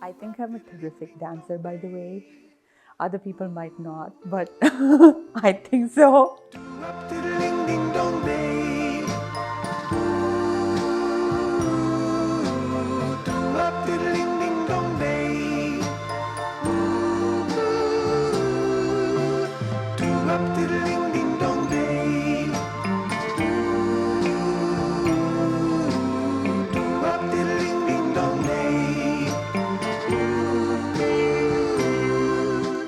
I think I'm a terrific dancer, by the way. Other people might not, but I think so.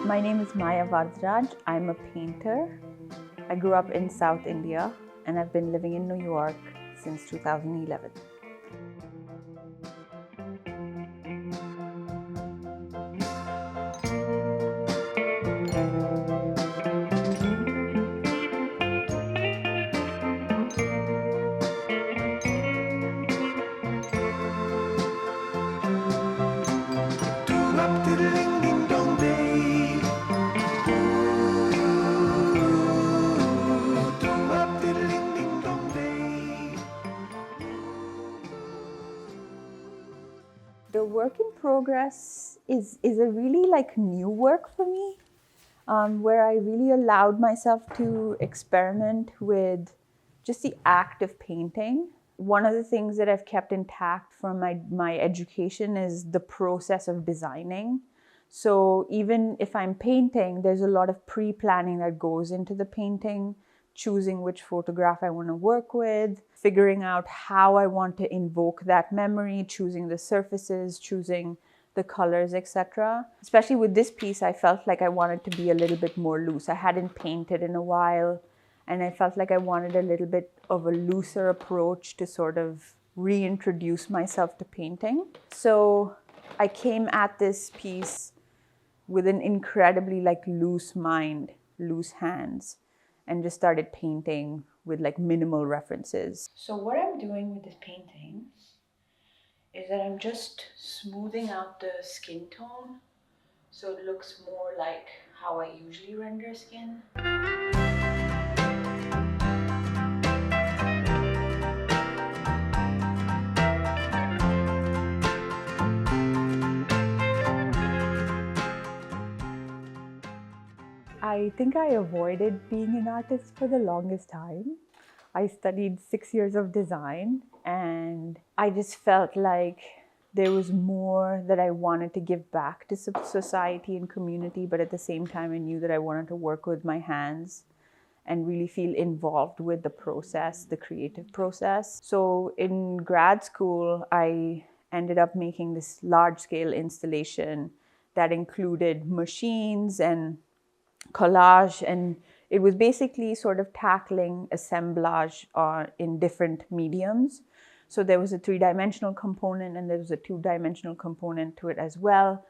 My name is Varadaraj. I'm a painter. I grew up in South India and I've been living in New York since 2011. The work in progress is a really new work for me, where I really allowed myself to experiment with just the act of painting. One of the things that I've kept intact from my education is the process of designing. So even if I'm painting, there's a lot of pre-planning that goes into the painting, choosing which photograph I want to work with, figuring out how I want to invoke that memory, choosing the surfaces, choosing the colors, etc. Especially with this piece, I felt like I wanted to be a little bit more loose. I hadn't painted in a while, and I felt like I wanted a little bit of a looser approach to sort of reintroduce myself to painting. So I came at this piece with an incredibly loose mind, loose hands, and just started painting with minimal references. So what I'm doing with this painting is that I'm just smoothing out the skin tone so it looks more like how I usually render skin. I think I avoided being an artist for the longest time. I studied 6 years of design and I just felt like there was more that I wanted to give back to society and community, but at the same time I knew that I wanted to work with my hands and really feel involved with the process, the creative process. So in grad school, I ended up making this large-scale installation that included machines and collage, and it was basically sort of tackling assemblage in different mediums. So there was a three-dimensional component and there was a two-dimensional component to it as well.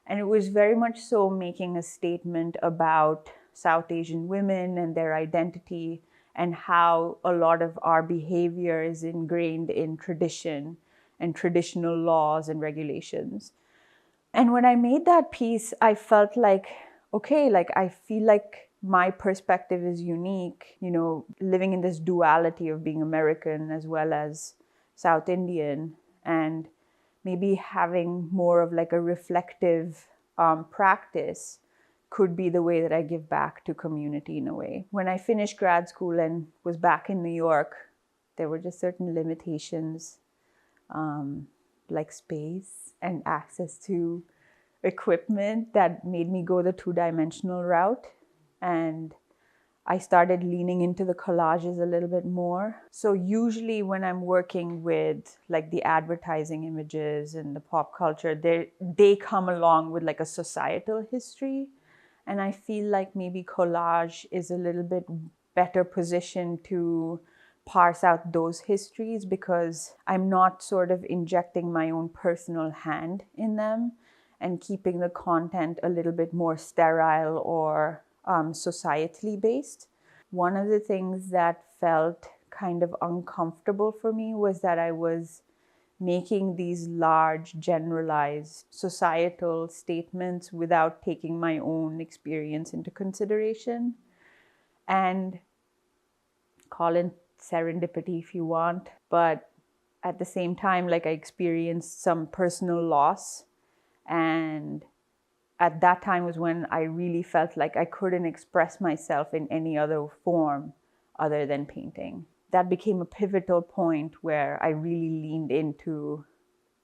And it was very much so making a statement about South Asian women and their identity and how a lot of our behavior is ingrained in tradition and traditional laws and regulations. And when I made that piece, I felt like, okay, I feel like my perspective is unique, living in this duality of being American as well as South Indian, and maybe having more of a reflective practice could be the way that I give back to community in a way. When I finished grad school and was back in New York, there were just certain limitations, like space and access to equipment, that made me go the two-dimensional route. And I started leaning into the collages a little bit more. So usually when I'm working with the advertising images and the pop culture, they come along with a societal history. And I feel like maybe collage is a little bit better positioned to parse out those histories because I'm not sort of injecting my own personal hand in them and keeping the content a little bit more sterile or societally based. One of the things that felt kind of uncomfortable for me was that I was making these large, generalized societal statements without taking my own experience into consideration. And call it serendipity if you want, but at the same time, I experienced some personal loss. And at that time was when I really felt like I couldn't express myself in any other form other than painting. That became a pivotal point where I really leaned into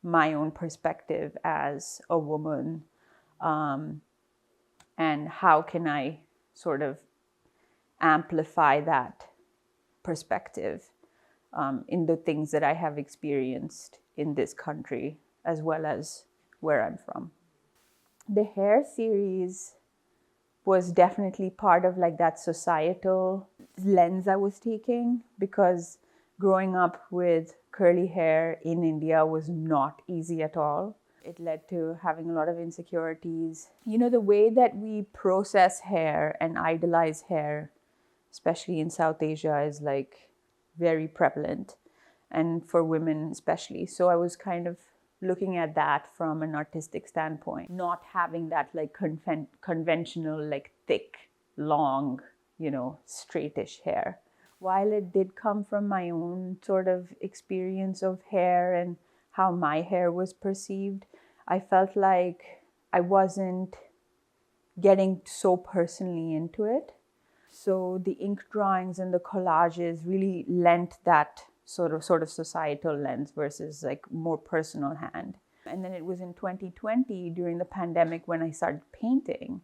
my own perspective as a woman, and how can I sort of amplify that perspective in the things that I have experienced in this country as well as where I'm from. The hair series was definitely part of like that societal lens I was taking, because growing up with curly hair in India was not easy at all. It led to having a lot of insecurities. You know, the way that we process hair and idolize hair, especially in South Asia, is like very prevalent, and for women especially. So I was kind of looking at that from an artistic standpoint, not having that like conventional, like thick, long, you know, straightish hair. While it did come from my own sort of experience of hair and how my hair was perceived, I felt like I wasn't getting so personally into it. So the ink drawings and the collages really lent that sort of societal lens versus like more personal hand. And then it was in 2020 during the pandemic when I started painting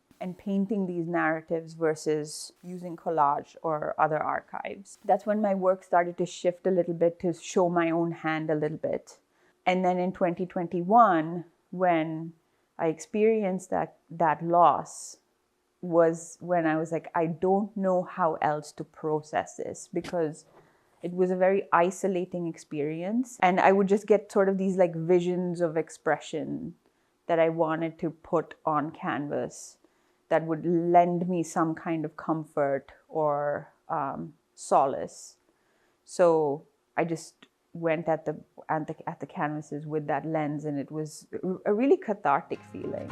these narratives versus using collage or other archives. That's when my work started to shift a little bit to show my own hand a little bit. And then in 2021, when I experienced that loss, was when I was like, I don't know how else to process this, because it was a very isolating experience. And I would just get sort of these like visions of expression that I wanted to put on canvas that would lend me some kind of comfort or solace. So I just went at the canvases with that lens, and it was a really cathartic feeling.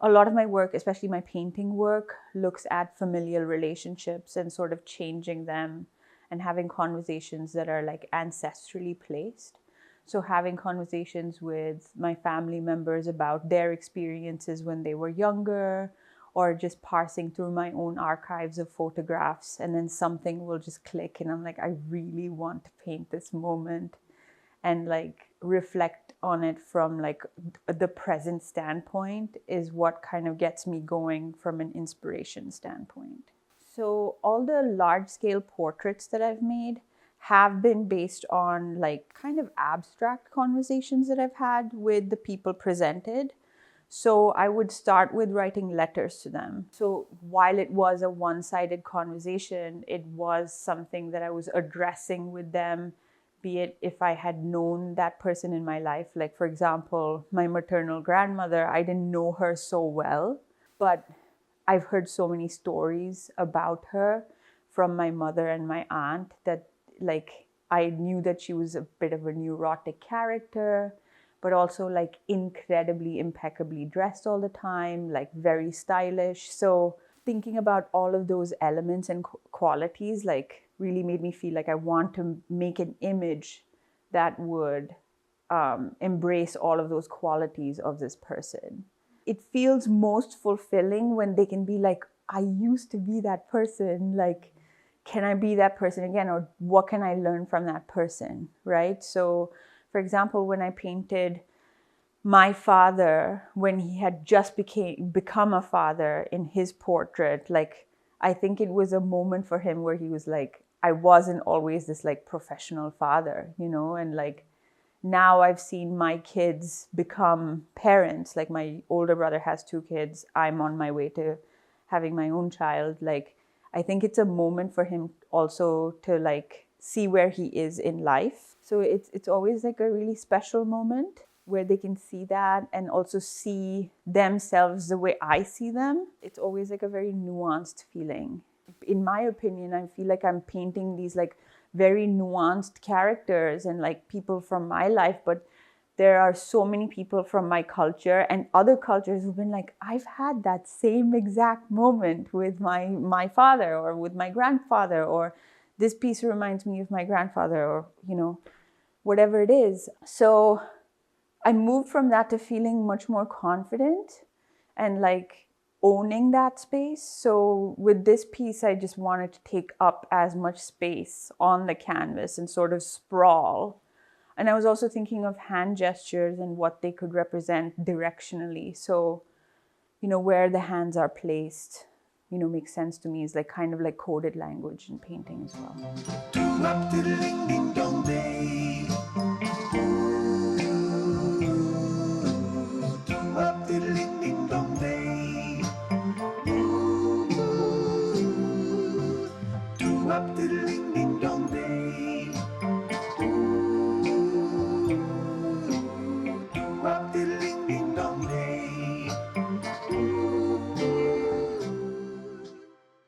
A lot of my work, especially my painting work, looks at familial relationships and sort of changing them and having conversations that are like ancestrally placed. So having conversations with my family members about their experiences when they were younger, or just parsing through my own archives of photographs, and then something will just click and I'm like, I really want to paint this moment and like reflect on it from like the present standpoint is what kind of gets me going from an inspiration standpoint. So all the large scale portraits that I've made have been based on like kind of abstract conversations that I've had with the people presented. So I would start with writing letters to them. So while it was a one-sided conversation, it was something that I was addressing with them, be it if I had known that person in my life. Like, for example, my maternal grandmother, I didn't know her so well, but I've heard so many stories about her from my mother and my aunt that like I knew that she was a bit of a neurotic character, but also like incredibly impeccably dressed all the time, like very stylish. So thinking about all of those elements and qualities like really made me feel like I want to make an image that would embrace all of those qualities of this person. It feels most fulfilling when they can be like, I used to be that person, like, can I be that person again? Or what can I learn from that person, right? So, for example, when I painted my father, when he had just become a father in his portrait, like, I think it was a moment for him where he was like, I wasn't always this like professional father, you know, and like, now I've seen my kids become parents. Like my older brother has 2 kids. I'm on my way to having my own child. Like, I think it's a moment for him also to like see where he is in life. So it's always like a really special moment. where they can see that and also see themselves the way I see them. It's always like a very nuanced feeling. In my opinion, I feel like I'm painting these like very nuanced characters and like people from my life, but there are so many people from my culture and other cultures who've been like, I've had that same exact moment with my father or with my grandfather, or this piece reminds me of my grandfather, or, you know, whatever it is. So I moved from that to feeling much more confident and like owning that space. So with this piece, I just wanted to take up as much space on the canvas and sort of sprawl. And I was also thinking of hand gestures and what they could represent directionally. So, you know, where the hands are placed, you know, makes sense to me. Is like kind of like coded language in painting as well.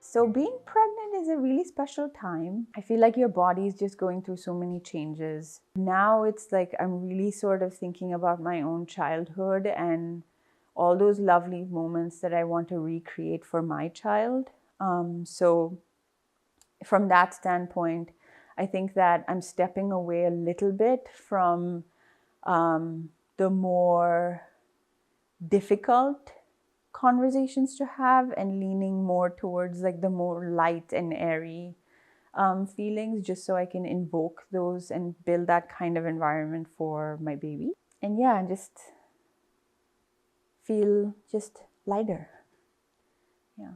So being pregnant is a really special time. I feel like your body is just going through so many changes. Now it's like I'm really sort of thinking about my own childhood and all those lovely moments that I want to recreate for my child. So from that standpoint, I think that I'm stepping away a little bit from the more difficult conversations to have and leaning more towards like the more light and airy feelings, just so I can invoke those and build that kind of environment for my baby. And yeah, just feel just lighter. Yeah.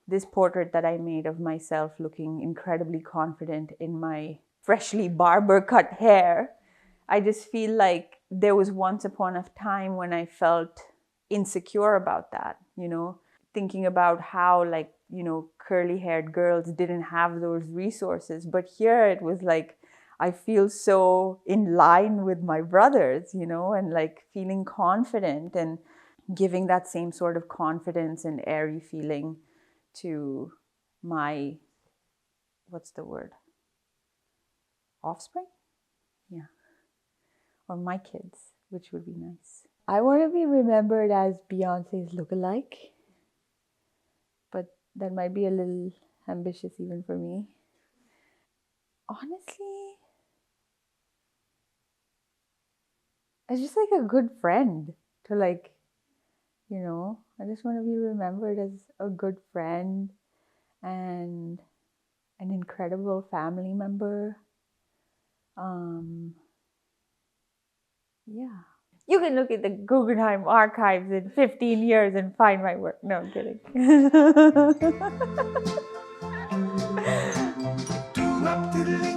This portrait that I made of myself looking incredibly confident in my freshly barber cut hair, I just feel like there was once upon a time when I felt insecure about that, you know, thinking about how like, you know, curly haired girls didn't have those resources. But here it was like, I feel so in line with my brothers, you know, and like feeling confident and giving that same sort of confidence and airy feeling to my, what's the word? Offspring? Yeah. Or my kids, which would be nice. I want to be remembered as Beyonce's lookalike, but that might be a little ambitious even for me. Honestly, it's just like a good friend to like, you know, I just want to be remembered as a good friend and an incredible family member. Yeah. You can look at the Guggenheim archives in 15 years and find my work. No, I'm kidding.